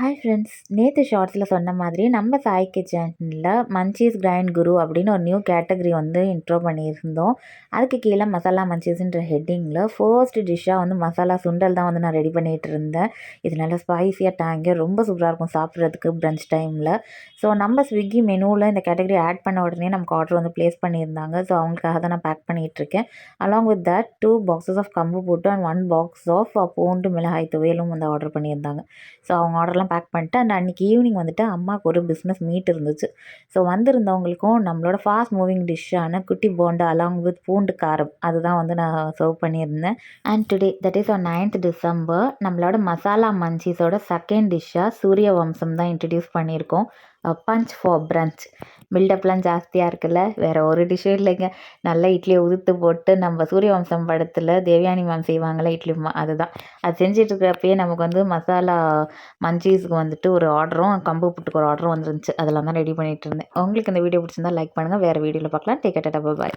Hi friends, நேற்று ஷார்ட்ஸில் சொன்ன மாதிரி நம்ம சாய் கிச்சனில் மஞ்சீஸ் கிரைண்ட் குரு அப்படின்னு ஒரு நியூ கேட்டகரி வந்து இன்ட்ரோ பண்ணியிருந்தோம். அதுக்கு கீழே மசாலா மஞ்சீஸ்ன்ற ஹெட்டிங்கில் ஃபர்ஸ்ட் டிஷ்ஷாக வந்து மசாலா சுண்டல் தான் வந்து நான் ரெடி பண்ணிகிட்டு இருந்தேன். இது நல்லா ஸ்பைஸியாக டேங்கியாக ரொம்ப சூப்பராக இருக்கும் சாப்பிட்றதுக்கு பிரஞ்ச் டைமில். ஸோ நம்ம ஸ்விக்கி மெனுவில் இந்த கேட்டகரி ஆட் பண்ண உடனே நமக்கு ஆர்டர் வந்து ப்ளேஸ் பண்ணியிருந்தாங்க. ஸோ அவங்களுக்காக தான் நான் பேக் பண்ணிகிட்ருக்கேன். Along with that 2 boxes of கம்பு போட்டு அண்ட் 1 பாக்ஸ் ஆஃப் பூண்டு மிளகாய் துவையலும் வந்து ஆர்டர் பண்ணியிருந்தாங்க. ஸோ அவங்க ஆர்டர்லாம் பேக் பண்ணிட்டு அண்ட் அன்றைக்கி ஈவினிங் வந்துட்டு அம்மாவுக்கு ஒரு பிஸ்னஸ் மீட் இருந்துச்சு. ஸோ வந்திருந்தவங்களுக்கும் நம்மளோட ஃபாஸ்ட் மூவிங் டிஷ்ஷான குட்டி போண்டா அலாங் வித் பூண்டு காரம் அதுதான் வந்து நான் சர்வ் பண்ணியிருந்தேன். And today that is on 9th December நம்மளோட மசாலா மஞ்சீஸோட செகண்ட் டிஷ்ஷாக சூரிய வம்சம் தான் இன்ட்ரடியூஸ் பண்ணியிருக்கோம். Punch for French. பில்டப்லாம் ஜாஸ்தியாக இருக்குல்ல, வேறு ஒரு டிஷ்ஷும் இல்லைங்க. நல்லா இட்லியை உதுத்து போட்டு நம்ம சூரிய வம்சம் படத்தில் தேவயானி மேம் செய்வாங்களே இட்லி அதுதான். அது செஞ்சிட்ருக்கிறப்பயே நமக்கு வந்து மசாலா மஞ்சீஸ்க்கு வந்துட்டு ஒரு ஆர்டரும் கம்பு புட்டுக்கு ஒரு ஆர்டரும் வந்துருந்துச்சு. அதெல்லாம் தான் ரெடி பண்ணிகிட்டு இருந்தேன். உங்களுக்கு இந்த வீடியோ பிடிச்சிருந்தா லைக் பண்ணுங்கள். வேறு வீடியோவில் பார்க்கலாம். Take care, Tata, bye bye.